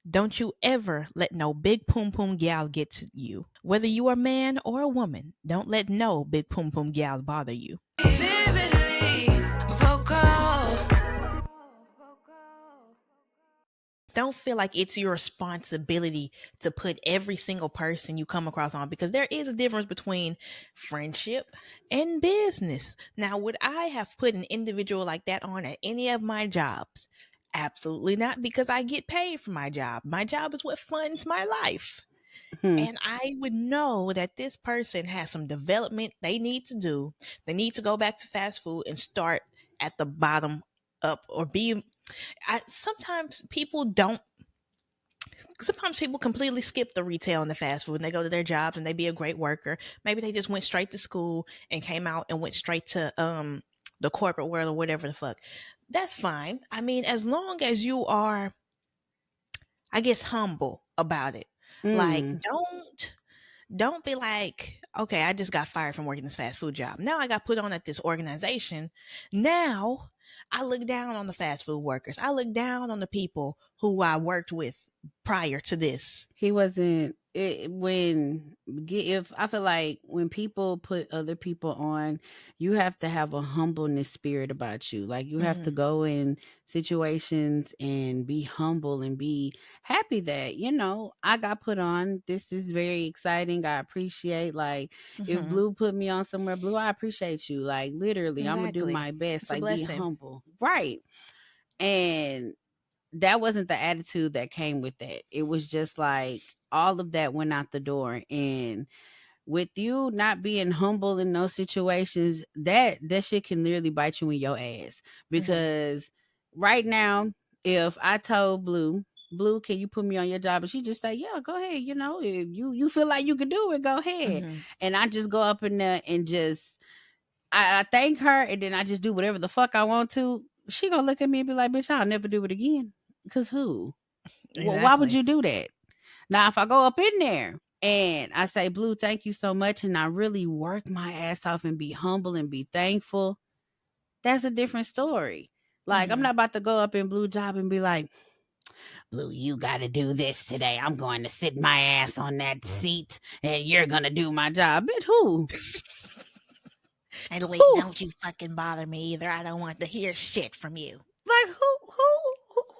Don't you ever let no big poom poom gal get to you. Whether you are a man or a woman, don't let no big poom poom gal bother you. Vividly vocal. Don't feel like it's your responsibility to put every single person you come across on, because there is a difference between friendship and business. Now, would I have put an individual like that on at any of my jobs? Absolutely not, because I get paid for my job. My job is what funds my life. Hmm. And I would know that this person has some development they need to do. They need to go back to fast food and start at the bottom up, or be. Sometimes people don't. Sometimes people completely skip the retail and the fast food, and they go to their jobs and they be a great worker. Maybe they just went straight to school and came out and went straight to the corporate world or whatever the fuck. That's fine. I mean, as long as you are, I guess, humble about it. Like, Mm. don't be like, okay, I just got fired from working this fast food job. Now I got put on at this organization. Now I look down on the fast food workers. I look down on the people who I worked with prior to this. He wasn't when if I feel like when people put other people on, you have to have a humbleness spirit about you. Like you have to Hmm. go in situations and be humble and be happy that, I got put on. This is very exciting. I appreciate, like, if Hmm. Blue put me on somewhere, Blue, I appreciate you. Like literally, I'm gonna do Exactly. my best. It's a Like be blessing. humble. Right. And that wasn't the attitude that came with that. It was just like all of that went out the door. And with you not being humble in those situations, that shit can literally bite you in your ass. Hmm. Because right now, if I told Blue, can you put me on your job? And she just say, yeah, go ahead. If you feel like you can do it, go ahead. Hmm. And I just go up in there and just I thank her, and then I just do whatever the fuck I want to. She gonna look at me and be like, "Bitch, I'll never do it again." Cause who? Why would Exactly. you do that? Now, if I go up in there and I say, "Blue, thank you so much," and I really work my ass off and be humble and be thankful, that's a different story. Like I'm Hmm. not about to go up in Blue job and be like, "Blue, you got to do this today. I'm going to sit my ass on that seat, and you're gonna do my job." But who? And Lee, Who? don't you fucking bother me either. I don't want to hear shit from you. Like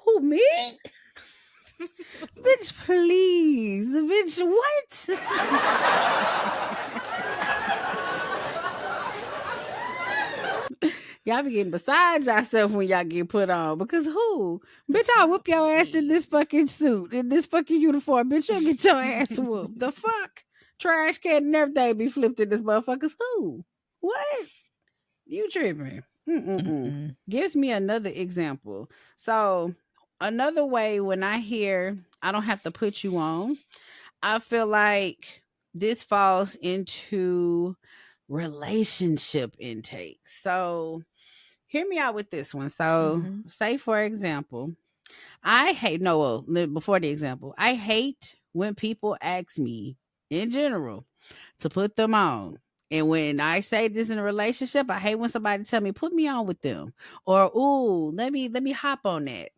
who me? Bitch, please. Bitch, what? Y'all be getting beside yourself when y'all get put on. Because who? Bitch, I'll whoop your ass in this Please. fucking suit, in this fucking uniform. Bitch, you'll get your ass whooped. The fuck? Trash can and everything be flipped in this motherfuckers. Who? What? You tripping. Mm-mm-mm. Mm-mm. Gives me another example. So, another way when I hear I don't have to put you on, I feel like this falls into relationship intake. So, hear me out with this one. So, Mm-hmm. say for example, I hate no before the example. I hate when people ask me in general to put them on. And when I say this in a relationship, I hate when somebody tell me put me on with them or ooh, let me hop on that.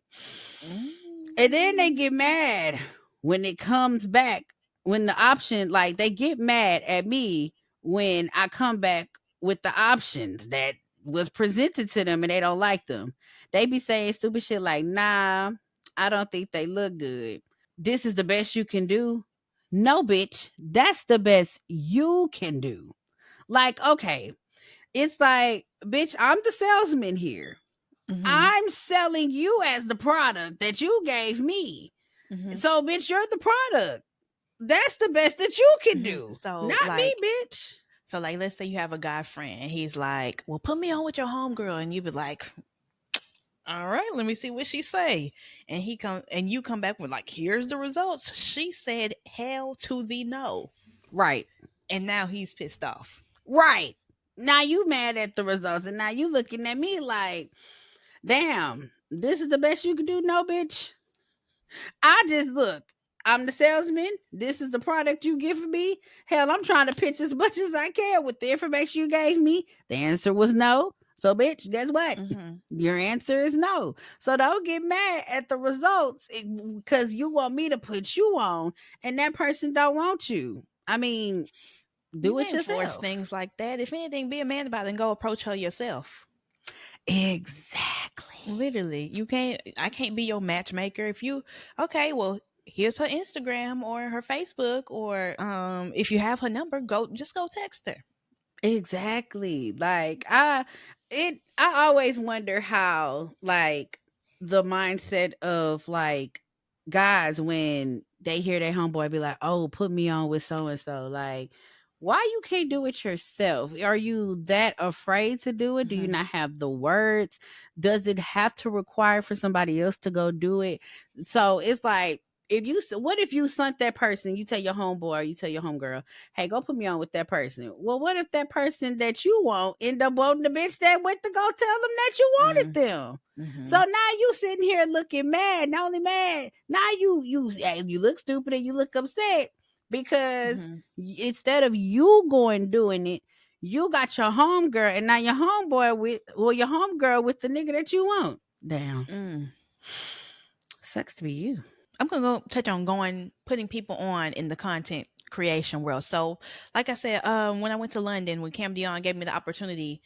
And then they get Mm. mad when it comes back, when the option, like they get mad at me when I come back with the options that was presented to them and they don't like them. They be saying stupid shit like, nah, I don't think they look good. This is the best you can do. No, bitch, that's the best you can do. Like, okay, it's like, bitch, I'm the salesman here. Mm-hmm. I'm selling you as the product that you gave me. Mm-hmm. So, bitch, you're the product. That's the best that you can Mm-hmm. do. So Not me, like, bitch. let's say you have a guy friend and he's like, "Well, put me on with your homegirl," and you be like, "All right, let me see what she say." And you come back with like, "Here's the results. She said hell to the no," Right. and now he's pissed off. Right. Now you mad at the results, and now you looking at me like, damn, this is the best you can do? No, bitch. I just look. I'm the salesman. This is the product you give me. Hell, I'm trying to pitch as much as I can with the information you gave me. The answer was no. So, bitch, guess what? Mm-hmm. Your answer is no. So don't get mad at the results because you want me to put you on and that person don't want you. I mean, You do it can't force yourself. things like that. If anything, be a man about it and go approach her yourself. Exactly. Literally, you can't. I can't be your matchmaker. If you okay, well, here's her Instagram or her Facebook, or if you have her number, go text her. Exactly. I always wonder how like the mindset of like guys when they hear their homeboy be like, "Oh, put me on with so and so." Like, why you can't do it yourself? Are you that afraid to do it? Do you Hmm. not have the words? Does it have to require for somebody else to go do it? So it's like what if you sent that person, you tell your homeboy or you tell your homegirl, hey, go put me on with that person. Well, what if that person that you want end up wanting the bitch that went to go tell them that you wanted them? So Mm-hmm. now you sitting here looking mad, not only mad, now you look stupid and you look upset because Hmm. instead of you going doing it, you got your homegirl and now your homeboy with or your homegirl with the nigga that you want. Damn. Mm. Sucks to be you. I'm gonna go touch on going putting people on in the content creation world. So, like I said, when I went to London, when Cam Dion gave me the opportunity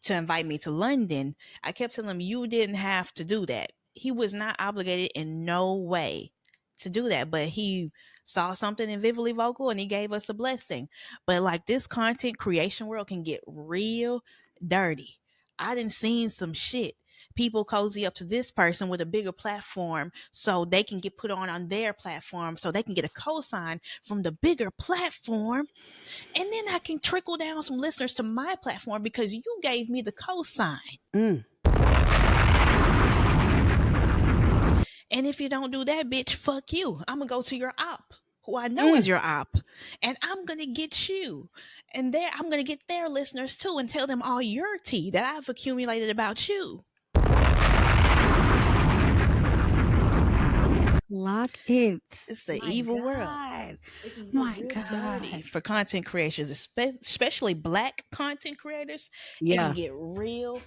to invite me to London, I kept telling him you didn't have to do that. He was not obligated in no way to do that, but he saw something in Vividly Vocal and he gave us a blessing. But like this content creation world can get real dirty. I didn't seen some shit. People cozy up to this person with a bigger platform so they can get put on their platform so they can get a cosign from the bigger platform, and then I can trickle down some listeners to my platform because you gave me the cosign. Mm. And if you don't do that, bitch, fuck you. I'm gonna go to your op, who I know is Mm. your op, and I'm gonna get you. And there I'm gonna get their listeners too and tell them all your tea that I've accumulated about you. Lock it. It's the My evil world. God. It can get My real dirty God. for content creators, especially black content creators. It can Yeah. get real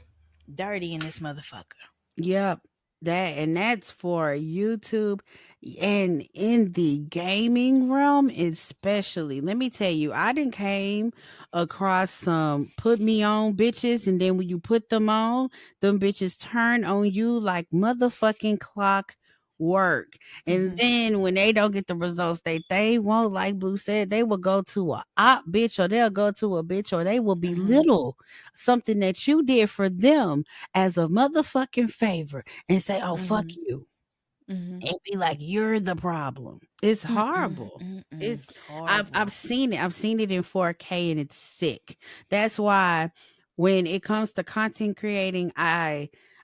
dirty in this motherfucker. Yep. That's for YouTube and in the gaming realm especially. Let me tell you, I didn't came across some put me on bitches and then when you put them on, them bitches turn on you like motherfucking clock work. And Hmm. then when they don't get the results they won't, like Blue said, they will go to a op bitch or they'll go to a bitch or they will Hmm. belittle something that you did for them as a motherfucking favor and say, "Oh, fuck Hmm. you," Hmm. and be like, "You're the problem." It's Mm-mm, horrible. mm-mm. It's It's I've horrible. seen it. I've seen it in 4K and it's sick. That's why when it comes to content creating,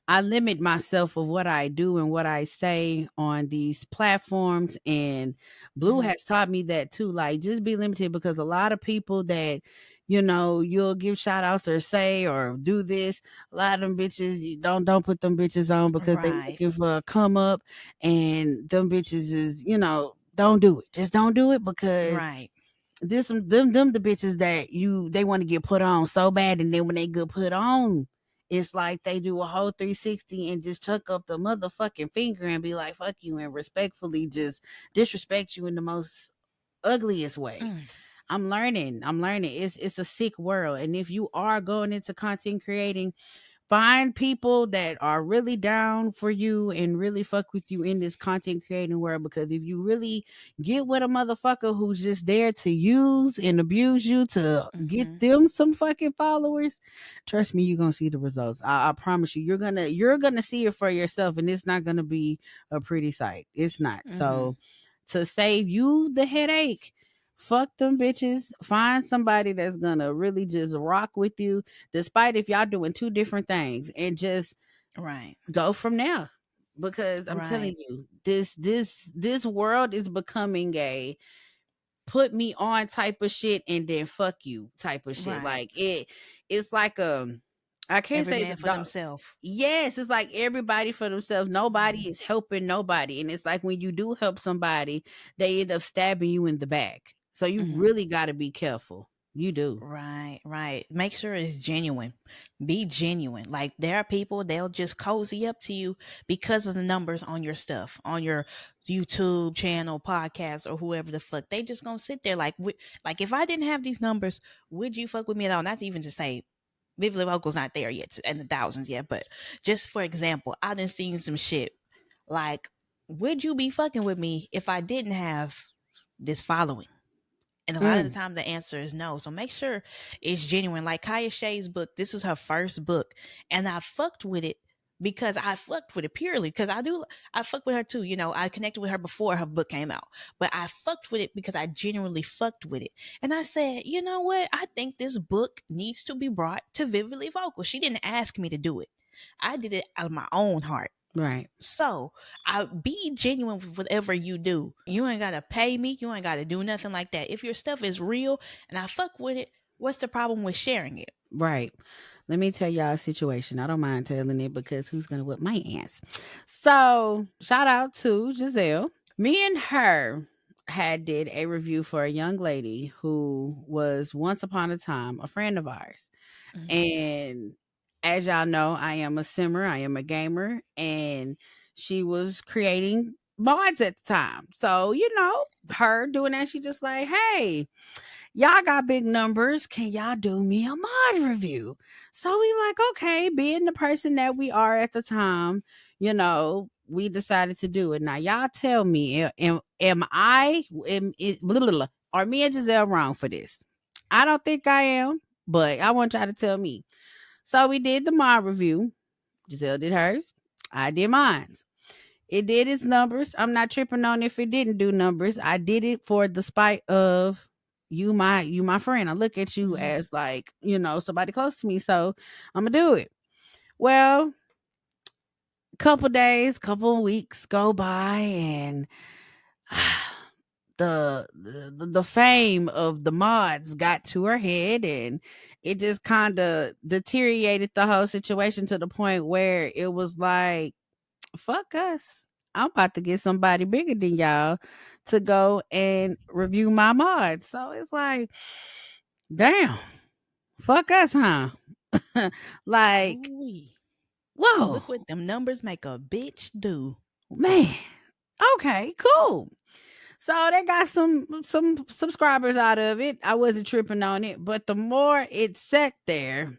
I limit myself of what I do and what I say on these platforms. And Blue Hmm. has taught me that too. Like, just be limited because a lot of people that, you'll give shout outs or say or do this. A lot of them bitches, you don't put them bitches on because they Right, looking for a come up and them bitches is, don't do it. Just don't do it because right. this them the bitches that they want to get put on so bad, and then when they get put on, it's like they do a whole 360 and just chuck up the motherfucking finger and be like fuck you and respectfully just disrespect you in the most ugliest way. Mm, I'm learning. It's a sick world, and if you are going into content creating, find people that are really down for you and really fuck with you in this content creating world, because if you really get with a motherfucker who's just there to use and abuse you to get mhm, them some fucking followers, trust me, you're gonna see the results. I promise you, you're gonna see it for yourself, and it's not gonna be a pretty sight. It's not. mhm, So to save you the headache, fuck them bitches. Find somebody that's gonna really just rock with you, despite if y'all doing two different things, and just right, go from there. Because I'm telling right, you, this world is becoming a put me on type of shit and then fuck you type of shit. right. Like it's like I can't Every say the man for dog. themselves. Yes, it's like everybody for themselves. Mhm, Nobody is helping nobody. And it's like when you do help somebody, they end up stabbing you in the back. So you mhm. really gotta be careful. You do. Right, right. Make sure it's genuine. Be genuine. Like there are people they'll just cozy up to you because of the numbers on your stuff, on your YouTube channel, podcast, or whoever the fuck. They just gonna sit there like if I didn't have these numbers, would you fuck with me at all? Not even to say Vivid Vocal's not there yet and the thousands yet, but just for example, I done seen some shit. Like, would you be fucking with me if I didn't have this following? And a lot of the Mm, time, the answer is no. So make sure it's genuine. Like Kaya Shay's book, this was her first book, and I fucked with it because I fucked with it purely because I fucked with her too. You know, I connected with her before her book came out, but I fucked with it because I genuinely fucked with it. And I said, you know what? I think this book needs to be brought to Vividly Vocal. She didn't ask me to do it. I did it out of my own heart. right. So I be genuine with whatever you do. You ain't gotta pay me. You ain't gotta do nothing like that. If your stuff is real and I fuck with it, what's the problem with sharing it? Right. Let me tell y'all a situation. I don't mind telling it because who's gonna whip my ass? So shout out to Giselle. Me and her had did a review for a young lady who was once upon a time a friend of ours. Mhm. And as y'all know, I am a simmer, I am a gamer, and she was creating mods at the time. So, her doing that, she just like, hey, y'all got big numbers. Can y'all do me a mod review? So we like, okay, being the person that we are at the time, we decided to do it. Now y'all tell me, blah, blah, blah, are me and Giselle wrong for this? I don't think I am, but I want y'all to tell me. So we did the mod review. Giselle did hers. I did mine. It did its numbers. I'm not tripping on if it didn't do numbers. I did it for the spite of you my friend. I look at you Mhm. as like, somebody close to me. So I'm gonna do it. Well, couple days, couple weeks go by and the fame of the mods got to her head and it just kind of deteriorated the whole situation to the point where it was like fuck us. I'm about to get somebody bigger than y'all to go and review my mods. So it's like, damn, fuck us, huh? Like, Ooh, whoa, look what them numbers make a bitch do. man. Okay, cool. So they got some subscribers out of it. I wasn't tripping on it, but the more it sat there,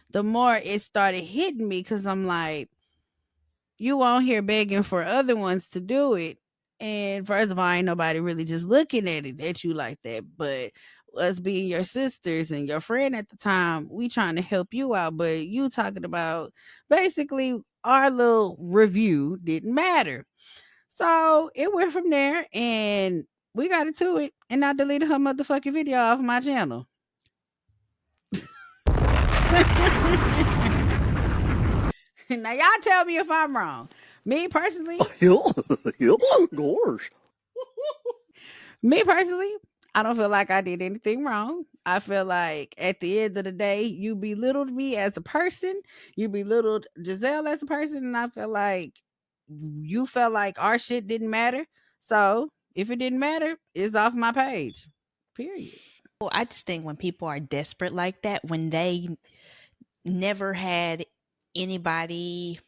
the more it started hitting me because I'm like, you on here begging for other ones to do it. And first of all, ain't nobody really just looking at it at you like that. But us being your sisters and your friend at the time, we trying to help you out. But you talking about basically our little review didn't matter. So it went from there and we got into it. And I deleted her motherfucking video off my channel. Now y'all tell me if I'm wrong. Me personally, Yeah, yeah, gosh. Me personally, I don't feel like I did anything wrong. I feel like at the end of the day, you belittled me as a person. You belittled Giselle as a person, and I feel like you felt like our shit didn't matter. So if it didn't matter, it's off my page. Period. Well, I just think when people are desperate like that, when they never had anybody,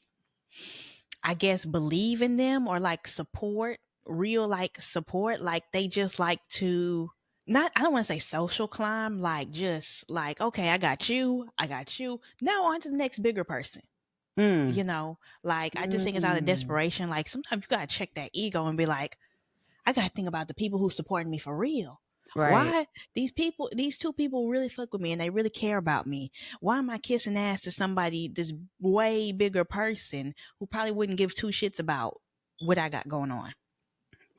I guess, believe in them or like support, real like support, like they just like to not I don't want to say social climb, like just like, okay, I got you. Now on to the next bigger person. Mm. You know, like I just think it's out of Mm. desperation. Like sometimes you gotta check that ego and be like, I gotta think about the people who supporting me for real. Right. Why these two people really fuck with me and they really care about me? Why am I kissing ass to somebody, this way bigger person who probably wouldn't give two shits about what I got going on?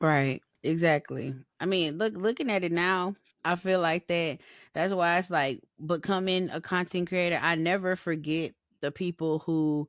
Right. Exactly. I mean, looking at it now, I feel like that's why it's like becoming a content creator. I never forget the people who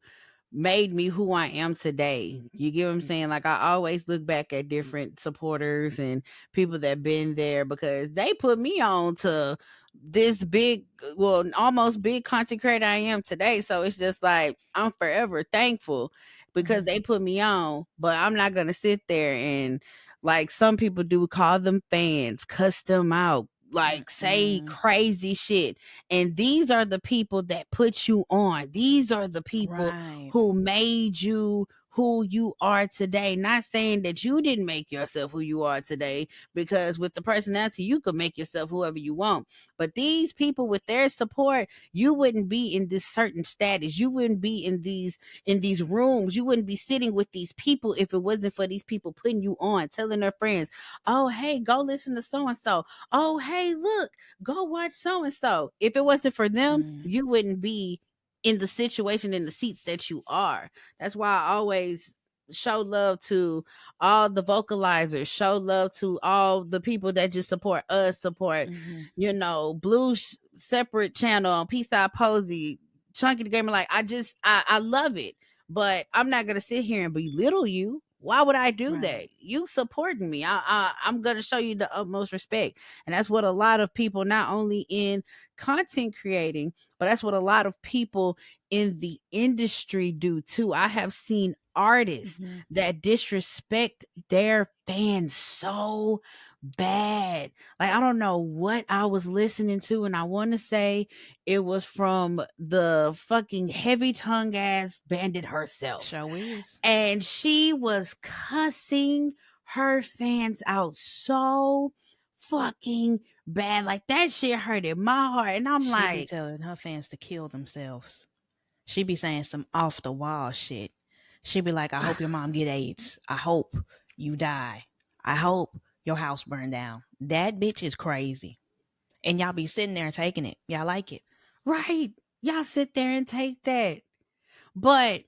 made me who I am today. You get what I'm saying? Like I always look back at different supporters and people that been there because they put me on to this big, well, almost big content creator I am today. So it's just like I'm forever thankful because Mhm. they put me on, but I'm not gonna sit there and like some people do call them fans, cuss them out, like say Mm-mm. crazy shit. And these are the people that put you on. These are the people Right. who made you who you are today. Not saying that you didn't make yourself who you are today, because with the personality, you could make yourself whoever you want. But these people, with their support, you wouldn't be in this certain status. You wouldn't be in these rooms. You wouldn't be sitting with these people if it wasn't for these people putting you on, telling their friends, "Oh, hey, go listen to so and so. Oh, hey, look, go watch so and so." If it wasn't for them, Mm. you wouldn't be in the situation, in the seats that you are. That's why I always show love to all the vocalizers, show love to all the people that just support us, support, Mm-hmm. Blue separate channel on Peace Posey, Chunky the Gamer. Like, I love it, but I'm not gonna sit here and belittle you. Why would I do Right. that? You supporting me. I'm gonna show you the utmost respect. And that's what a lot of people, not only in content creating, but that's what a lot of people in the industry do too. I have seen artists Mm-hmm. that disrespect their fans so bad. Like, I don't know what I was listening to, and I want to say it was from the fucking heavy tongue ass bandit herself. Show is. And she was cussing her fans out so fucking bad. Like, that shit hurted my heart. And I'm She be like, telling her fans to kill themselves. She be saying some off the wall shit. She be like, I hope your mom get AIDS. I hope you die. I hope your house burn down. That bitch is crazy. And y'all be sitting there taking it. Y'all like it. right, y'all sit there and take that. But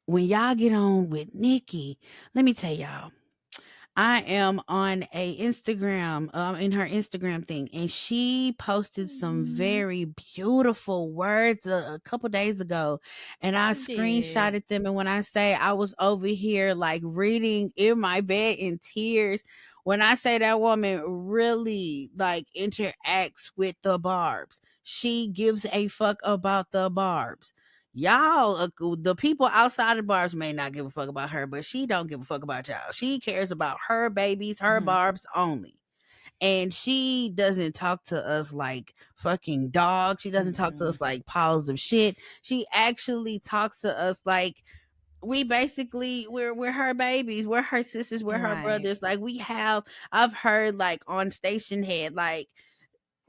when y'all get on with Nikki, let me tell y'all, I am on a Instagram, in her Instagram thing, and she posted some Mm, very beautiful words a couple days ago, and I she did. screenshotted them. And when I say I was over here like reading in my bed in tears, when I say that woman really like interacts with the barbs, she gives a fuck about the barbs. Y'all, the people outside the barbs may not give a fuck about her, but she don't give a fuck about y'all. She cares about her babies, her Mhm. barbs only. And she doesn't talk to us like fucking dogs. She doesn't talk to Mm-mm. us like piles of shit. She actually talks to us like we basically we're her babies, we're her sisters, we're her Right. brothers. Like, I've heard like on Station Head, like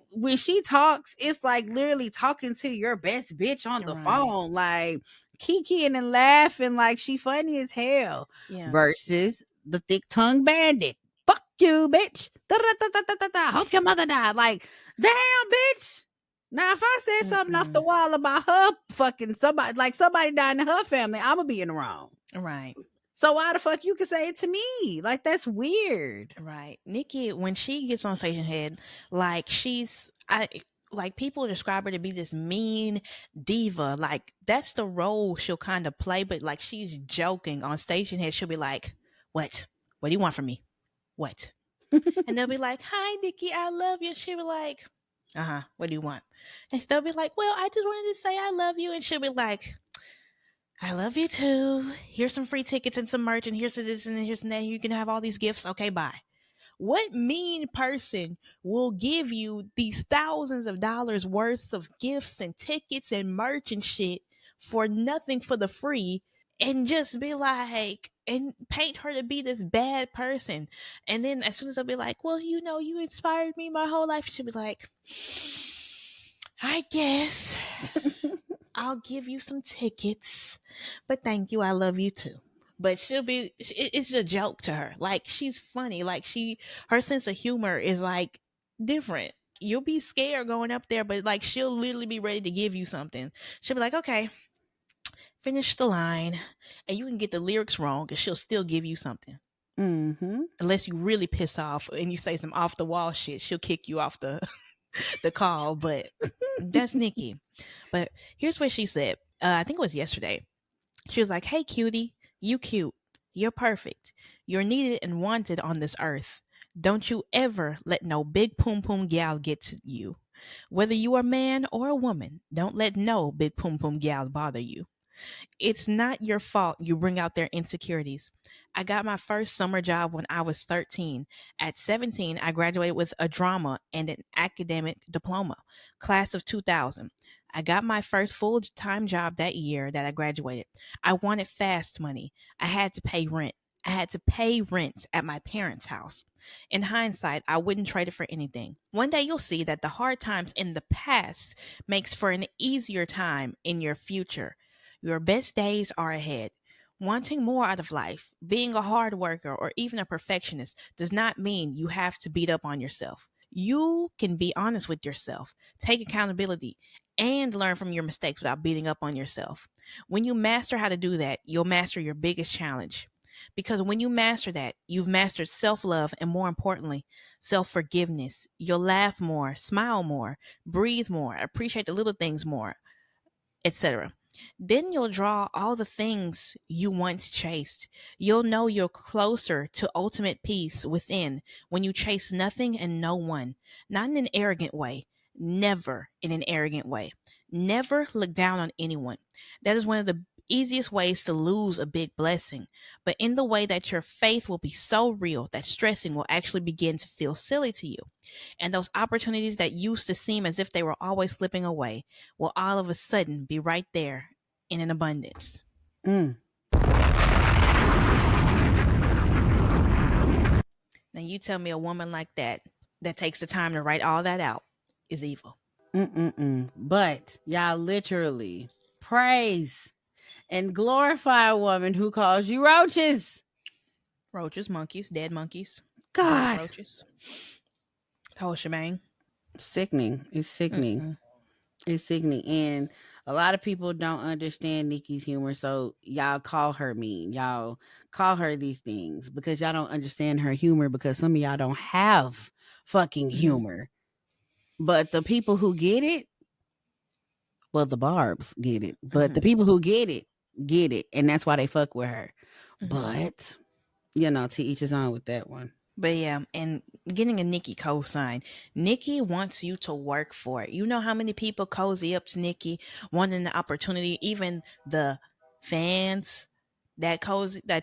when she talks, it's like literally talking to your best bitch on the Right. phone, like kikiing and laughing like she funny as hell. Yeah. Versus the thick tongue bandit. Fuck you, bitch. Da, da, da, da, da, da, da. Hope your mother died. Like, damn, bitch. Now, if I said something off the Mm-mm. wall about her fucking somebody, like somebody died in her family, I'ma be in the wrong. Right. So why the fuck you can say it to me? Like, that's weird. Right. Nikki, when she gets on Station Head, like I like people describe her to be this mean diva. Like that's the role she'll kind of play, but like she's joking on Station Head. She'll be like, "What? What do you want from me? What?" And they'll be like, "Hi, Nikki, I love you." And she'll be like, "Uh huh. What do you want?" And they'll be like, "Well, I just wanted to say I love you." And she'll be like, "I love you too. Here's some free tickets and some merch, and here's this and here's that. You can have all these gifts. Okay, bye." What mean person will give you these thousands of dollars worth of gifts and tickets and merch and shit for nothing for the free and just be like and paint her to be this bad person? And then as soon as they'll be like, well, you inspired me my whole life, she'll be like, I guess I'll give you some tickets, but thank you. I love you too. But it's a joke to her. Like, she's funny. Like, her sense of humor is like different. You'll be scared going up there, but like, she'll literally be ready to give you something. She'll be like, okay, finish the line. And you can get the lyrics wrong, and she'll still give you something. Mm-hmm. Unless you really piss off and you say some off the wall shit, she'll kick you off the call. But that's Nikki. But here's what she said. I think it was yesterday. She was like, hey, cutie, you cute. You're perfect. You're needed and wanted on this earth. Don't you ever let no big poom poom gal get to you. Whether you are a man or a woman, don't let no big poom poom gal bother you. It's not your fault you bring out their insecurities. I got my first summer job when I was 13. At 17, I graduated with a drama and an academic diploma, class of 2000. I got my first full time job that year that I graduated. I wanted fast money. I had to pay rent. I had to pay rent at my parents' house. In hindsight, I wouldn't trade it for anything. One day you'll see that the hard times in the past makes for an easier time in your future. Your best days are ahead. Wanting more out of life, being a hard worker, or even a perfectionist does not mean you have to beat up on yourself. You can be honest with yourself, take accountability, and learn from your mistakes without beating up on yourself. When you master how to do that, you'll master your biggest challenge. Because when you master that, you've mastered self love and, more importantly, self forgiveness. You'll laugh more, smile more, breathe more, appreciate the little things more, etc. Then you'll draw all the things you once chased. You'll know you're closer to ultimate peace within when you chase nothing and no one, not in an arrogant way, never in an arrogant way. Never look down on anyone. That is one of the easiest ways to lose a big blessing, but in the way that your faith will be so real that stressing will actually begin to feel silly to you. And those opportunities that used to seem as if they were always slipping away will all of a sudden be right there in an abundance. Mm. Now, you tell me a woman like that takes the time to write all that out, is evil. Mm-mm-mm. But y'all literally praise and glorify a woman who calls you roaches. Roaches, monkeys, dead monkeys, burnt God. roaches, whole shebang. Sickening. It's sickening. Mm-mm. It's sickening. And a lot of people don't understand Nikki's humor. So y'all call her mean. Y'all call her these things because y'all don't understand her humor because some of y'all don't have fucking Mm-hmm. humor. But the people who get it, well, the barbs get it. But the Mm-hmm. people who get it. And that's why they fuck with her. Mm-hmm. But, to each his own with that one. But yeah, and getting a Nikki cosign. Nikki wants you to work for it. You know how many people cozy up to Nikki, wanting the opportunity, even the fans that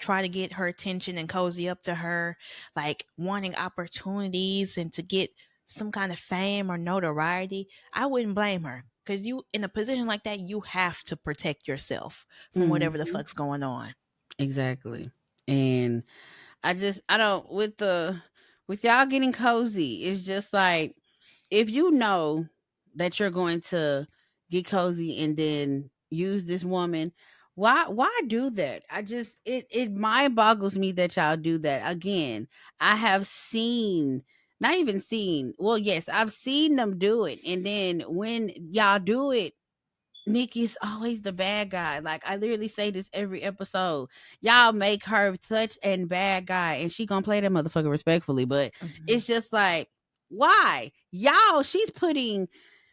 try to get her attention and cozy up to her, like wanting opportunities and to get some kind of fame or notoriety. I wouldn't blame her. Because you, in a position like that, you have to protect yourself from whatever the Mhm. fuck's going on. Exactly. And I don't with y'all getting cozy, it's just like if you know that you're going to get cozy and then use this woman, why do that? It mind boggles me that y'all do that. Again, I have seen, not even seen, well, yes, I've seen them do it. And then when y'all do it, Nikki's always the bad guy. Like I literally say this every episode. Y'all make her such a bad guy, and she gonna play that motherfucker respectfully. But Mm-hmm. it's just like, why? Y'all, she's putting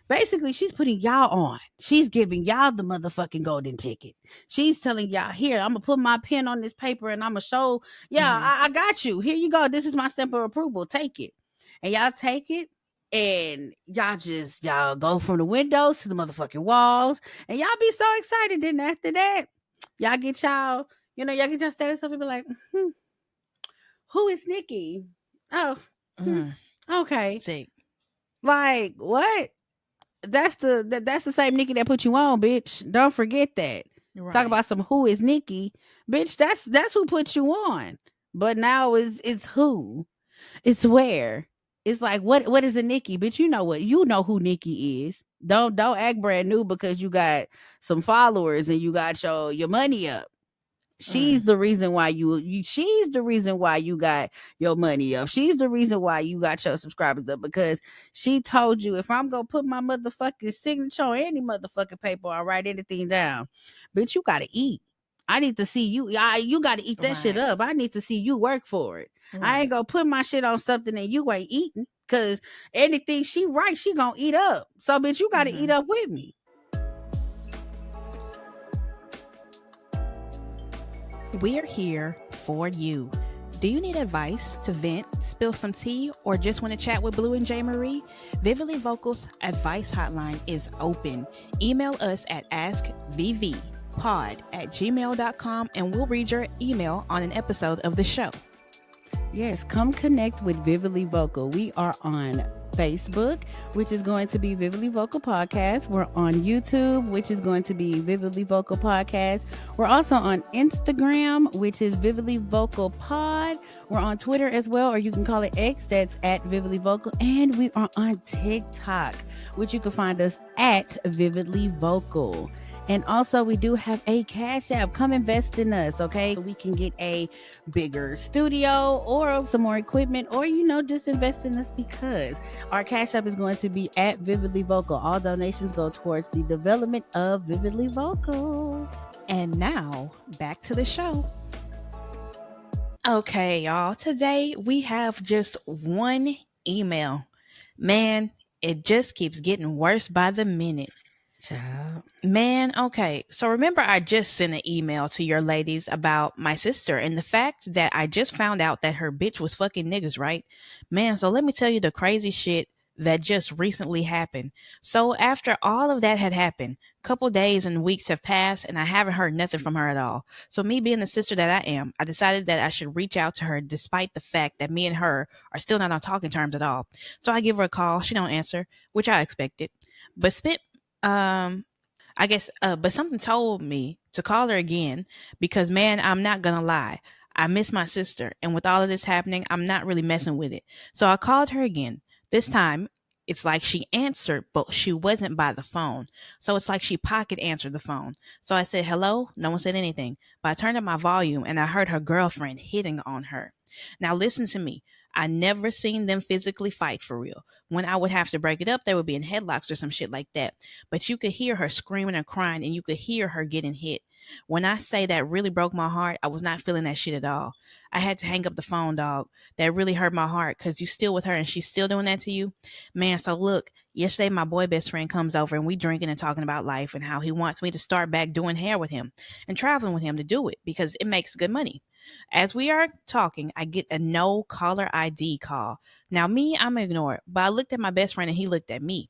y'all on. She's giving y'all the motherfucking golden ticket. She's telling y'all, here, I'm gonna put my pen on this paper and I'm gonna show, yeah, Mm-hmm. I got you. Here you go. This is my stamp of approval. Take it. And y'all take it and y'all go from the windows to the motherfucking walls and y'all be so excited. Then after that, y'all get y'all get your status up and be like, who is Nikki? Oh, hmm, Mm-hmm. okay. Sick. Like what? That's the same Nikki that put you on, bitch. Don't forget that. Talk Right. about some who is Nikki, bitch. That's who put you on. But now it's who. It's where. It's like what is a Nikki? Bitch, you know who Nikki is. Don't act brand new because you got some followers and you got your money up. Mm. She's the reason why she's the reason why you got your money up. She's the reason why you got your subscribers up because she told you if I'm gonna put my motherfucking signature on any motherfucking paper or write anything down, bitch, you gotta eat. I need to see you. You got to eat that shit Right. up. I need to see you work for it. I ain't Right. gonna put my shit on something that you ain't eating because anything she writes, she gonna eat up. So, bitch, you got to eat Mm-hmm. up with me. We're here for you. Do you need advice to vent, spill some tea, or just want to chat with Blue and JayMariee? Vividly Vocals Advice Hotline is open. Email us at askvv vividlyvocalpod@gmail.com, and we'll read your email on an episode of the show. Yes, come connect with Vividly Vocal. We are on Facebook, which is going to be Vividly Vocal Podcast. We're on YouTube, which is going to be Vividly Vocal Podcast. We're also on Instagram, which is Vividly Vocal Pod. We're on Twitter as well, or you can call it X, that's at Vividly Vocal. And we are on TikTok, which you can find us at Vividly Vocal. And also, we do have a Cash App. Come invest in us, okay? We can get a bigger studio or some more equipment, or, just invest in us, because our Cash App is going to be at Vividly Vocal. All donations go towards the development of Vividly Vocal. And now, back to the show. Okay, y'all. Today, we have just one email. Man, it just keeps getting worse by the minute. Child. Man, okay. So remember, I just sent an email to your ladies about my sister and the fact that I just found out that her bitch was fucking niggas, right? Man, so let me tell you the crazy shit that just recently happened. So after all of that had happened, couple days and weeks have passed and I haven't heard nothing from her at all. So me being the sister that I am, I decided that I should reach out to her despite the fact that me and her are still not on talking terms at all. So I give her a call. She don't answer, which I expected. But I guess, but something told me to call her again because, man, I'm not gonna lie. I miss my sister. And with all of this happening, I'm not really messing with it. So I called her again. This time, it's like she answered, but she wasn't by the phone. So it's like she pocket answered the phone. So I said, hello. No one said anything. But I turned up my volume and I heard her girlfriend hitting on her. Now, listen to me. I never seen them physically fight for real. When I would have to break it up, they would be in headlocks or some shit like that. But you could hear her screaming and crying and you could hear her getting hit. When I say that really broke my heart, I was not feeling that shit at all. I had to hang up the phone, dog. That really hurt my heart because you still with her and she's still doing that to you. Man, so look, yesterday my boy best friend comes over and we drinking and talking about life and how he wants me to start back doing hair with him and traveling with him to do it because it makes good money. As we are talking, I get a no caller ID call. Now, me, I'm gonna ignore it, but I looked at my best friend and he looked at me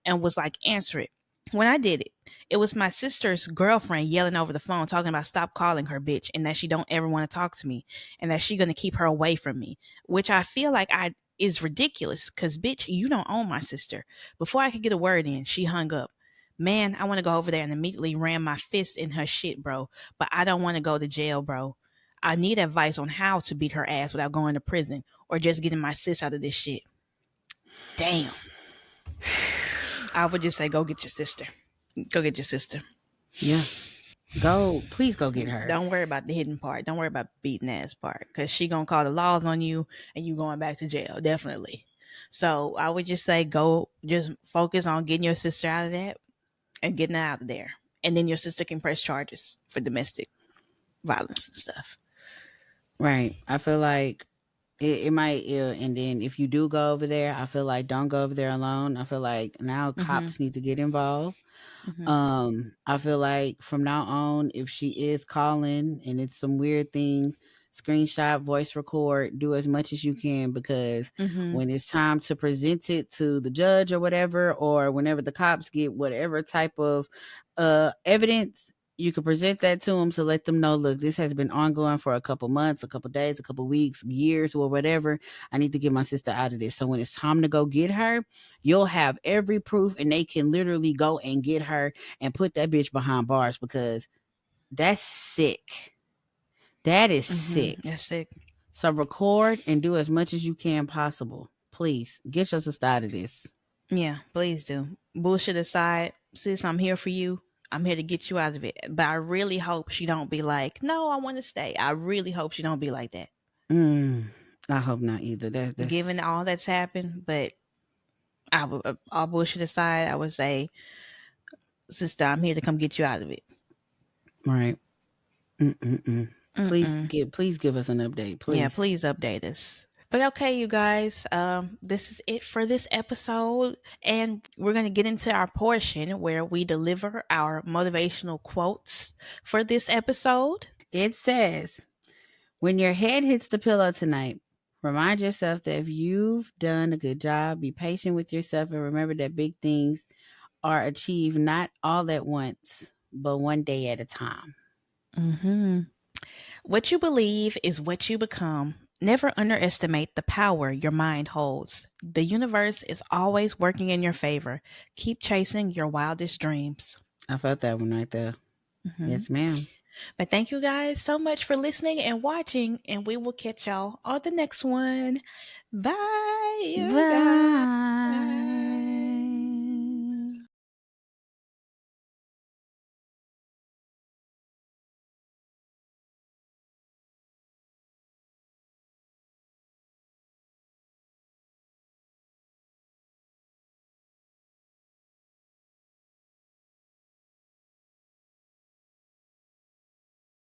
and was like, answer it. When I did it, it was my sister's girlfriend yelling over the phone, talking about stop calling her bitch and that she don't ever want to talk to me and that she gonna keep her away from me, which I feel like I is ridiculous because bitch, you don't own my sister. Before I could get a word in, she hung up. Man, I want to go over there and immediately ram my fist in her shit, bro. But I don't want to go to jail, bro. I need advice on how to beat her ass without going to prison or just getting my sis out of this shit. Damn. I would just say, go get your sister. Go get your sister. Yeah. Please go get her. Don't worry about the hidden part. Don't worry about beating ass part because she gonna call the laws on you and you going back to jail, definitely. So I would just say, go just focus on getting your sister out of that and getting her out of there. And then your sister can press charges for domestic violence and stuff. Right. I feel like it might, and then if you do go over there, I feel like don't go over there alone. I feel like now cops need to get involved. I feel like from now on, if she is calling and it's some weird things, screenshot, voice record, do as much as you can, because when it's time to present it to the judge or whatever, or whenever the cops get whatever type of evidence, you can present that to them to let them know, look, this has been ongoing for a couple months, a couple days, a couple weeks, years, or whatever. I need to get my sister out of this. So when it's time to go get her, you'll have every proof and they can literally go and get her and put that bitch behind bars, because that's sick. That is sick. That's sick. So record and do as much as you can possible. Please get your sister out of this. Yeah, please do. Bullshit aside, sis, I'm here for you. I'm here to get you out of it. But I really hope she don't be like, no, I want to stay. I really hope she don't be like that. I hope not either. That's Given all that's happened, but all bullshit aside, I would say, sister, I'm here to come get you out of it. Right. Please give us an update, please. Yeah, please update us. But okay, you guys, this is it for this episode. And we're going to get into our portion where we deliver our motivational quotes for this episode. It says, when your head hits the pillow tonight, remind yourself that if you've done a good job, be patient with yourself and remember that big things are achieved not all at once, but one day at a time. Mm-hmm. What you believe is what you become. Never underestimate the power your mind holds. The universe is always working in your favor. Keep chasing your wildest dreams. I felt that one right there. Mhm. Yes, ma'am. But thank you guys so much for listening and watching, and we will catch y'all on the next one. Bye, you guys. Bye.